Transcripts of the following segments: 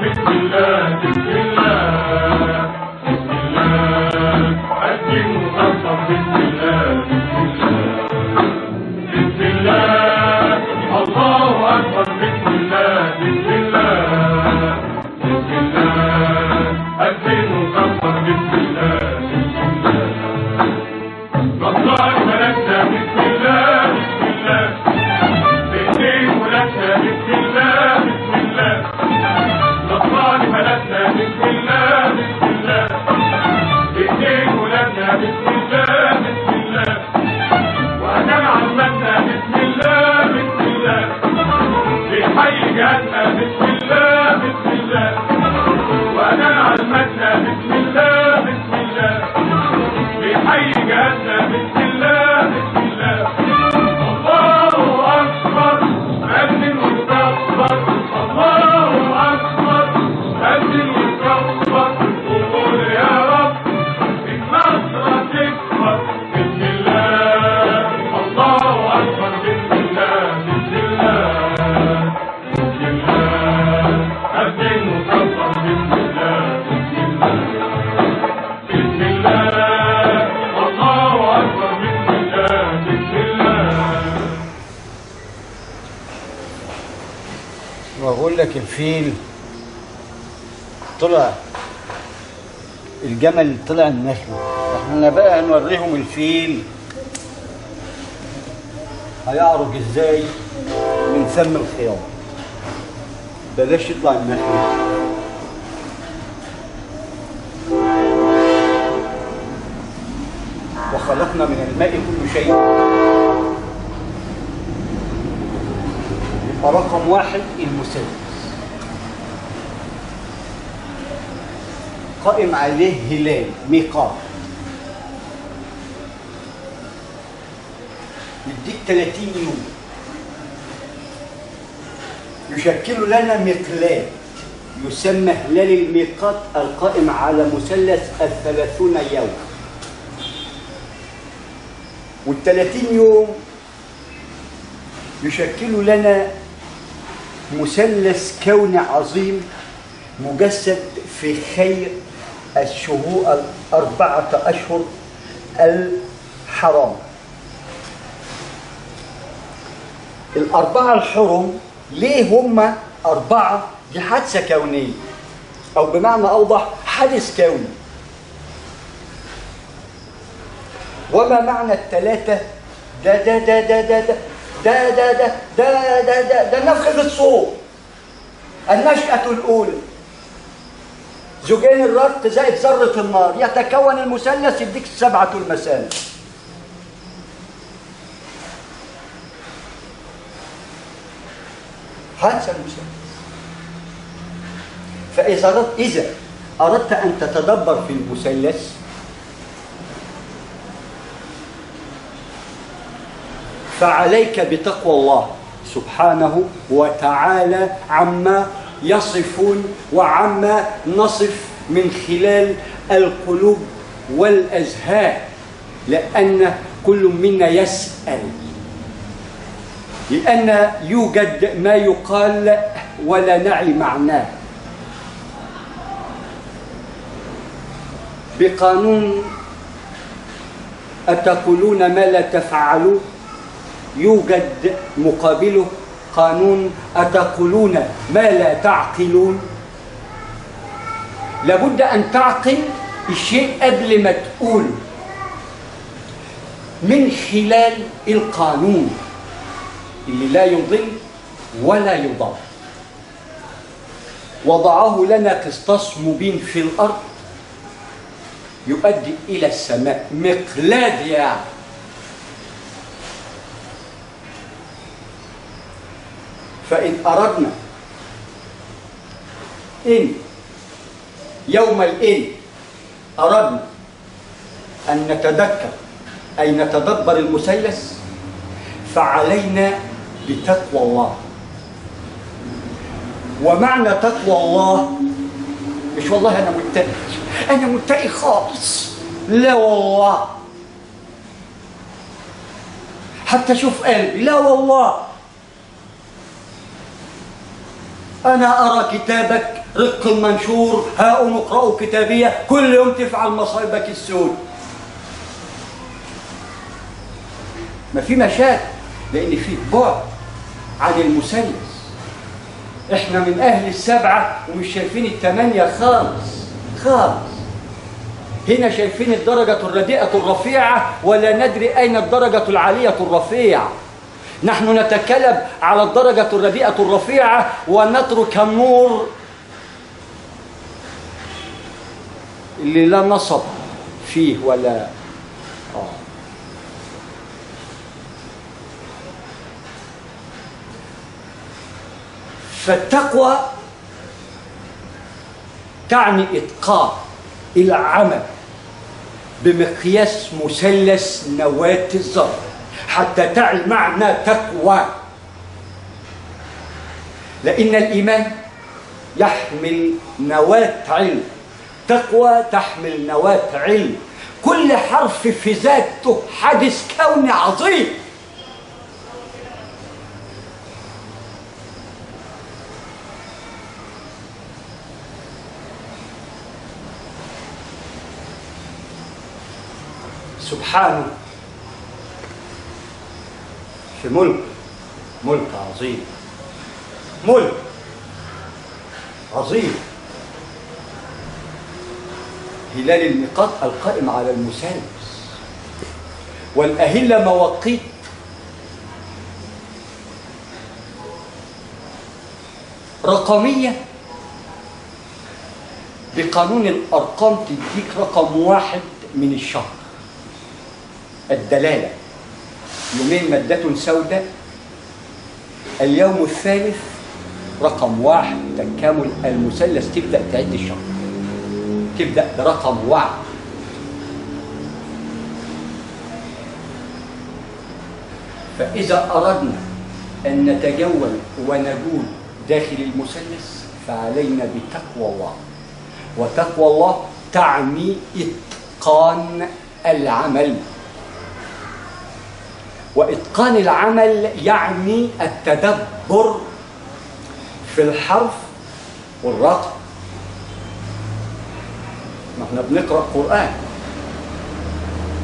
بسم الله بسم الله بسم الله الدين مكبر بسم الله بسم الله الله أكبر بسم الله بسم الله بسم الله الدين مكبر بسم الله نطلع ملكنا بسم الله بسم الله بإيدين ولادنا بسم الله بسم الله نطلع ملكنا بسم الله بسم الله بإيدين ولادنا بسم الله بسم الله وأجمع عمتنا بسم الله بسم الله بحي جهتنا بسم الله بسم الله وأجمع عمتنا بسم الله بسم الله بحي جهتنا بسم الله بسم الله الله أكبر أذن وكبر الله أكبر أذن وكبر قول يا رب النصر تكبر بسم الله الله أكبر بسم الله بسم الله بسم الله أذن وكبر بسم الله بسم الله بسم الله الله أكبر بسم الله بسم الله. واقول لك الفيل طلع، الجمل طلع النخل. احنا بقى هنوريهم الفيل هيعرج ازاي من فم الخياط. بلاش يطلع النخل. وخلقنا من الماء كل شيء. يبقى رقم واحد المثلث قائم عليه هلال ميقات، يديك 30 يوم، يشكل لنا مقلاد يسمى هلال الميقات القائم على مثلث 30 يوم. وال30 يوم يشكل لنا مثلث كوني عظيم مجسد في خير الشهور 4 أشهر الحرام. الأربعة الحرم ليه هم 4؟ دي حادثة كونية، أو بمعنى أوضح حادث كوني. وما معنى الثلاثة؟ ده نفخ الصور. النشأة الأولى زوجين الرد زائد ذرة النار، يتكون المثلث يديك 7 المثاني. هذا المثلث. فإذا أردت أن تتدبر في المثلث فعليك بتقوى الله سبحانه وتعالى عما يصفون وعما نصف من خلال القلوب والأذهان، لأن كل منا يسأل، لأن يوجد ما يقال ولا نعي معناه. بقانون أتقولون ما لا تفعلون يوجد مقابله قانون أتقولون ما لا تعقلون. لابد أن تعقل الشيء قبل ما تقول من خلال القانون اللي لا يضل ولا يضر. وضعه لنا قسطاس مبين في الأرض يؤدي إلى السماء، مقلاد يعني. فإن أردنا إن يوم الإن أردنا أن نتذكر أي نتدبر المثلث فعلينا بتقوى الله. ومعنى تقوى الله مش والله أنا متقي خالص، لا والله. حتى شوف قلبي، لا والله. أنا أرى كتابك رق المنشور، هاؤم اقرأوا كتابية، كل يوم تفعل مصايبك السود. ما في مشاكل لأن في بعد عن المثلث. احنا من أهل السبعة ومش شايفين الثمانية خالص. هنا شايفين الدرجة الرديئة الرفيعة ولا ندري أين الدرجة العالية الرفيعة. نحن نتكلم على الدرجة الرديئة الرفيعة ونترك النور اللي لا نصب فيه ولا فالتقوى تعني إتقان العمل بمقياس مثلث نواة الذرة حتى تعي معنى تقوى. لأن الإيمان يحمل نواة علم، تقوى تحمل نواة علم. كل حرف في ذاته حدث كوني عظيم. سبحانه في ملك عظيم، ملك عظيم. هلال الميقات القائم على المثلث، والأهلة مواقيت رقمية بقانون الأرقام تديك رقم واحد من الشهر. الدلالة يومين مادة سوداء، اليوم الثالث رقم واحد، تكامل المثلث تبدأ تعد الشهر، تبدأ برقم واحد. فإذا أردنا أن نتجول ونجول داخل المثلث فعلينا بتقوى الله، وتقوى الله تعني إتقان العمل، وإتقان العمل يعني التدبر في الحرف والرقم. ما احنا بنقرأ قرآن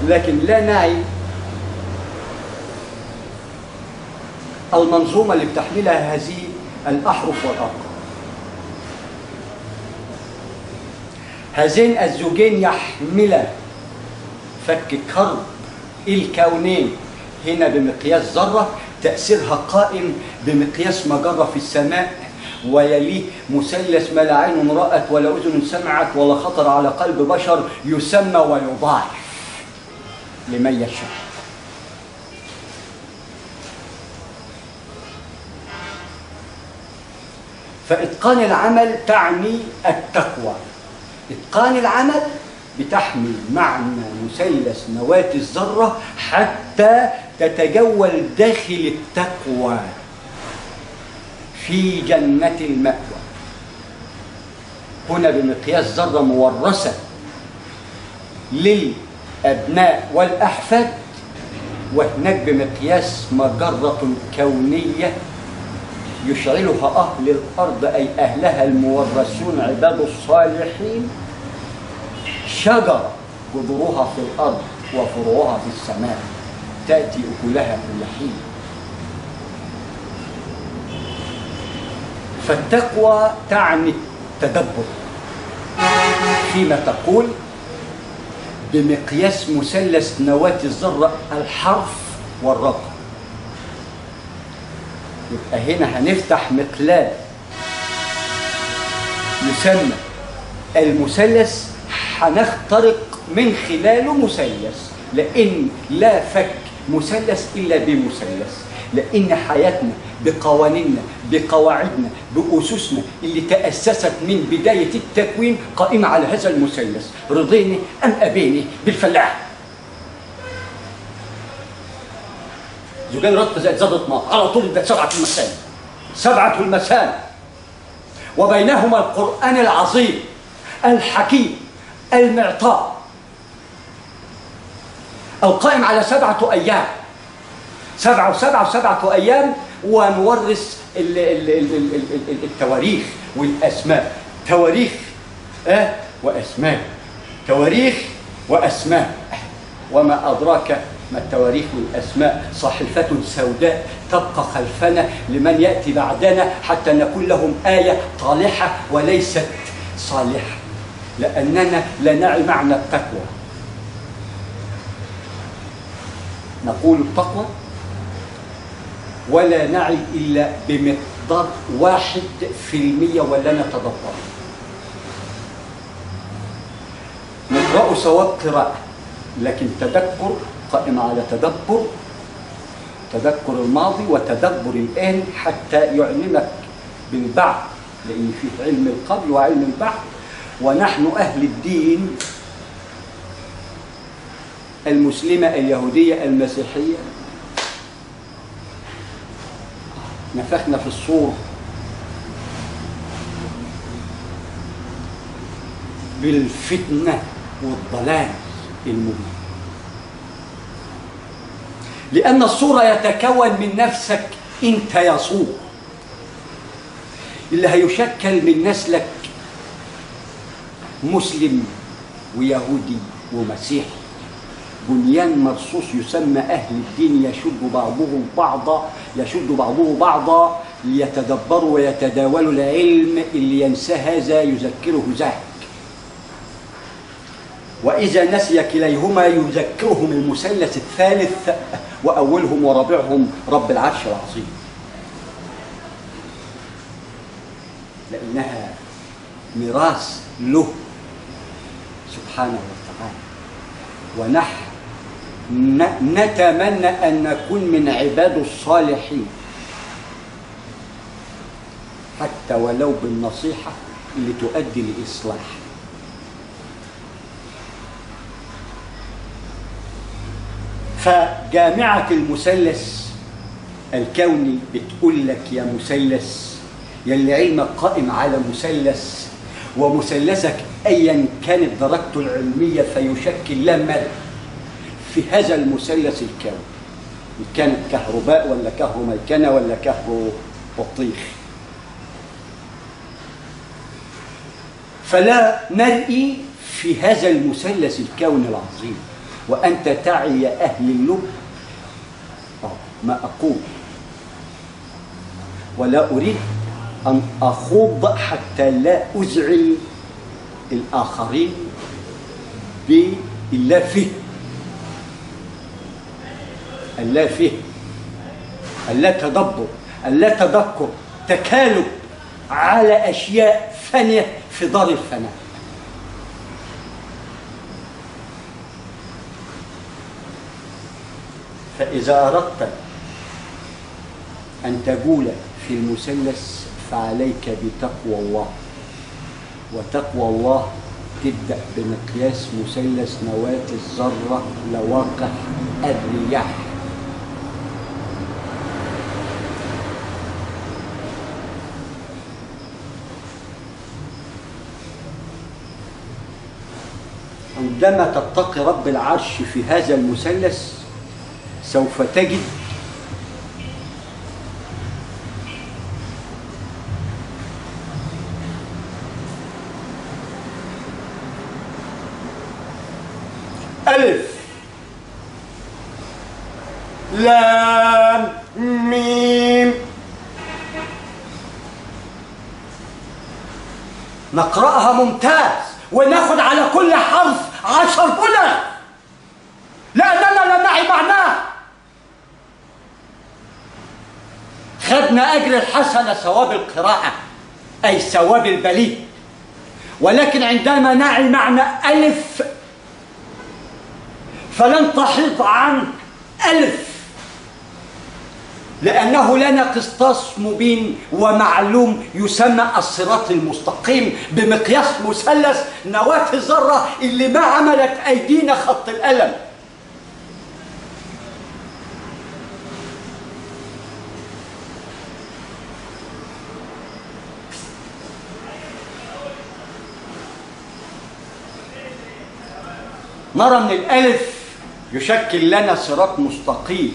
لكن لا نعي المنظومة اللي بتحملها هذه الأحرف والأرقام. هذين الزوجين يحملا فك كرب الكونين هنا بمقياس ذرة، تأثيرها قائم بمقياس مجرة في السماء، ويليه مثلث ما لا عين رأت ولا أذن سمعت ولا خطر على قلب بشر، يسمى ويضاعف لمن يشاء. فإتقان العمل تعني التقوى. إتقان العمل بتحمل معنى مثلث نواة الذرة حتى تتجول داخل التقوى في جنة المأوى. هنا بمقياس ذرة مورثة للأبناء والأحفاد، وهناك بمقياس مجرة كونية يشعلها أهل الأرض أي أهلها المورثون عباد الصالحين، شجرة جذورها في الأرض وفروعها في السماء تأتي أكلها كل حين. فالتقوى تعني التدبر فيما تقول بمقياس مثلث نواة الذرة الحرف والرقم. يبقى هنا هنفتح مقلاب يسمى المثلث، هنخترق من خلاله مثلث، لأن لا فك مثلث إلا بمثلث، لأن حياتنا بقوانيننا بقواعدنا بأسسنا اللي تأسست من بداية التكوين قائمة على هذا المثلث. رضيني أم أبيني بالفلاح، زوجين رطب زائد ذرة نار على طول ده سبعة المثاني، وبينهما القرآن العظيم الحكيم المعطاء القائم على 7 أيام، 7 و7 و7 أيام، ونورث التواريخ والأسماء تواريخ وأسماء، تواريخ وأسماء. وما أدراك ما التواريخ والأسماء؟ صحيفة سوداء تبقى خلفنا لمن يأتي بعدنا حتى نكون لهم آية طالحة وليست صالحة، لأننا لا نعي معنى التقوى. نقول التقوى ولا نعي إلا بمقدار 1% ولا نتدبر. نقرأ صواب قراءة، لكن تدبر قائم على تدبر الماضي وتدبر الآن حتى يعلمك بالبعث، لأن فيه علم القبل وعلم البعث. ونحن أهل الدين المسلمة اليهودية المسيحية نفخنا في الصور بالفتنة والضلال المبين، لأن الصورة يتكون من نفسك أنت يا صور، اللي هيشكل من نسلك مسلم ويهودي ومسيحي، بنيان مرصوص يسمى أهل الدين يشد بعضه بعضا ليتدبروا ويتداولوا العلم، اللي ينسى هذا يذكره ذاك، وإذا نسي كليهما يذكرهم المثلث الثالث وأولهم ورابعهم رب العرش العظيم، لأنها ميراث له سبحانه وتعالى. ونحن نتمنى أن نكون من عباده الصالحين حتى ولو بالنصيحة اللي تؤدي لإصلاح. فجامعة المثلث الكوني بتقول لك يا مثلث، يلي علمك قائم على مثلث، ومثلثك أيا كانت درجته العلمية فيشكل لا مدى في هذا المثلث الكوني، إن كانت كهرباء ولا كهروميكانة ولا كهروبطيخ. فلا مرئي في هذا المثلث الكوني العظيم، وأنت تعي يا أهل اللب ما أقول، ولا أريد أن أخوض حتى لا أزعل الآخرين باللافه، اللافه، اللا تدبر، اللا تذكر، تكالب على أشياء فانية في دار الفناء. فإذا أردت أن تقول في المثلث فعليك بتقوى الله، وتقوى الله تبدأ بمقياس مثلث نواة الذرة لواقع الرياح. عندما تتقي رب العرش في هذا المثلث سوف تجد ألف لام ميم، نقرأها ممتاز وناخد على كل حرف 10 هنا لأننا لا نعي معناه. خدنا أجر الحسنة ثواب القراءة أي ثواب البليغ، ولكن عندما نعي معنى ألف فلن تحيط عن ألف، لأنه لنا قسطاس مبين ومعلوم يسمى الصراط المستقيم بمقياس مثلث نواة الذرة اللي ما عملت أيدينا خط القلم. نرى من الألف يشكل لنا صراط مستقيم،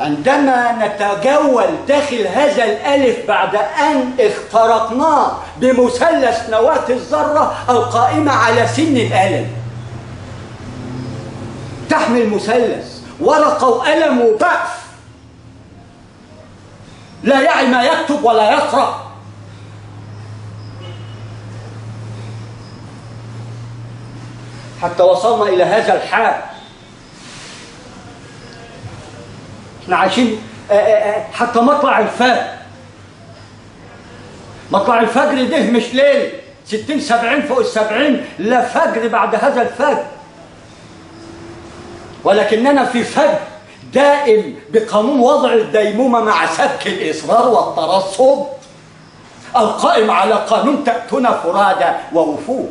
عندما نتجول داخل هذا الألف بعد أن اخترقناه بمثلث نواة الذرة القائمة على سن الألم، تحمل مثلث ورقة وقلم وبقف، لا يعي ما يكتب ولا يقرأ. حتى وصلنا إلى هذا الحال. احنا عايشين حتى مطلع الفجر. مطلع الفجر ده مش ليل 60 70 فوق ال70، لا فجر بعد هذا الفجر، ولكننا في فجر دائم بقانون وضع الديمومة مع سبك الإصرار والترصد القائم على قانون تأتون فرادى ووفود.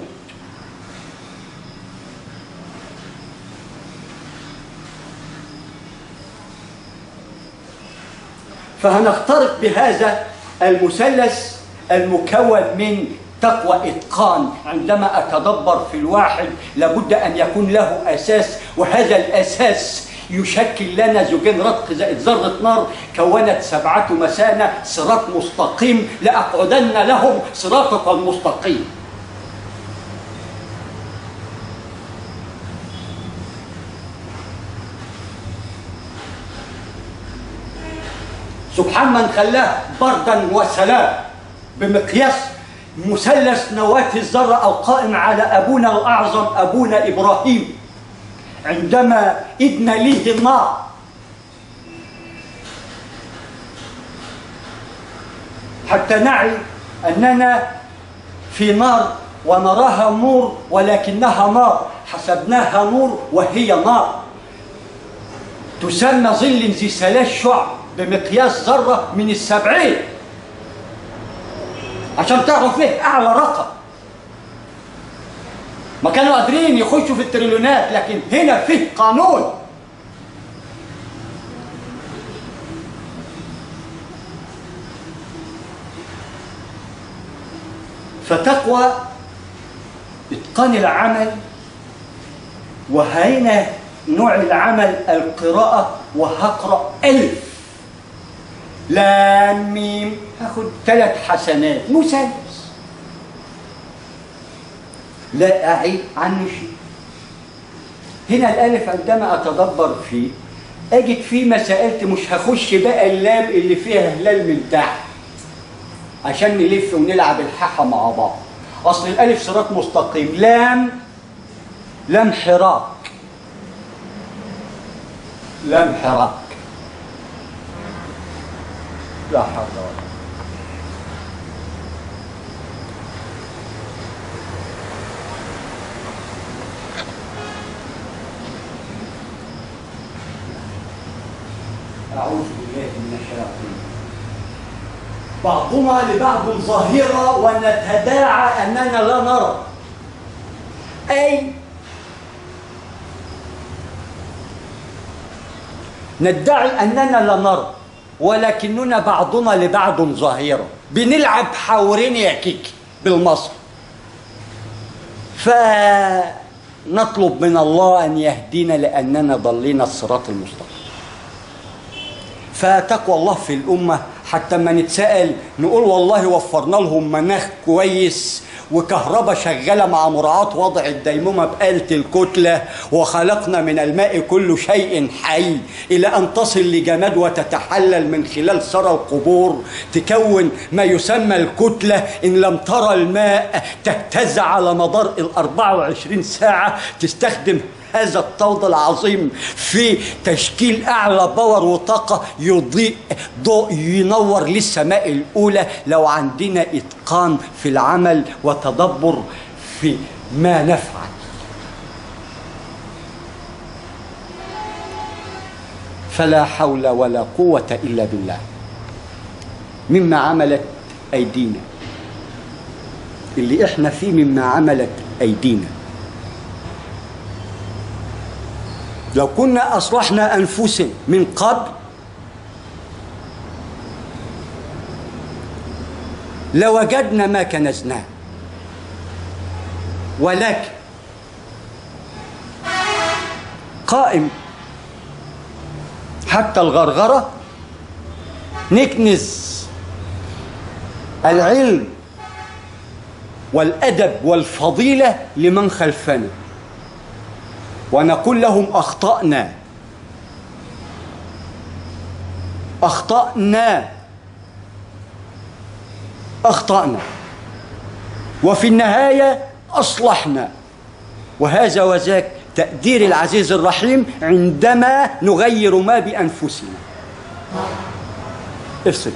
فهنخترق بهذا المثلث المكون من تقوى إتقان. عندما أتدبر في الواحد لابد أن يكون له أساس، وهذا الأساس يشكل لنا زوجين رتق زائد ذرة نار كونت 7 مثانة صراط مستقيم لأقعدن لهم صراطك المستقيم. سبحان من خلاه بردا وسلام بمقياس مثلث نواة الذرة القائم على أبونا الأعظم أبونا إبراهيم عندما إدن ليه النار حتى نعي أننا في نار ونراها نور ولكنها نار، حسبناها نور وهي نار، تسمى ظل ذي 3 شعب بمقياس ذرة من 70 عشان تعرف ليه أعلى رقم. ما كانوا قادرين يخشوا في التريليونات، لكن هنا فيه قانون. فتقوى إتقان العمل، وهنا نوع العمل القراءة، وهقرأ 1000 لام ميم، هاخد 3 حسنات مثلث لا أعيب عنه شيء. هنا الألف عندما أتدبر فيه أجد فيه مسائل، مش هخش بقى اللام اللي فيها هلال من تحت عشان نلف ونلعب الحاحة مع بعض. أصل الألف صراط مستقيم، لام حراك، لام حراك، لا حول ولا أعوذ بالله من الشياطين. بعضنا لبعض ظاهرة ونتداعى أننا لا نرى، أي ندعي أننا لا نرى ولكننا بعضنا لبعض ظاهرة، بنلعب حورين يا كيكي بالمصر. فنطلب من الله أن يهدينا لأننا ضلينا الصراط المستقيم. فتقوى الله في الأمة حتى ما نتسأل نقول والله وفرنا لهم مناخ كويس وكهرباء شغالة مع مراعاة وضع الديمومة بآلة الكتلة، وخلقنا من الماء كل شيء حي، إلى أن تصل لجماد وتتحلل من خلال ثرى القبور تكون ما يسمى الكتلة. إن لم ترى الماء تهتز على مدار 24 ساعة، تستخدم هذا الطود العظيم في تشكيل أعلى باور وطاقة يضيء ضوء ينور للسماء الأولى. لو عندنا إتقان في العمل وتدبر في ما نفعل. فلا حول ولا قوة إلا بالله. مما عملت أيدينا، اللي إحنا فيه مما عملت أيدينا. لو كنا أصلحنا أنفسنا من قبل لوجدنا ما كنزناه، ولكن حتى الغرغرة، نكنز العلم والأدب والفضيلة لمن خلفنا ونقول لهم أخطأنا أخطأنا أخطأنا، وفي النهاية أصلحنا. وهذا وذاك تقدير العزيز الرحيم عندما نغير ما بأنفسنا. افصل.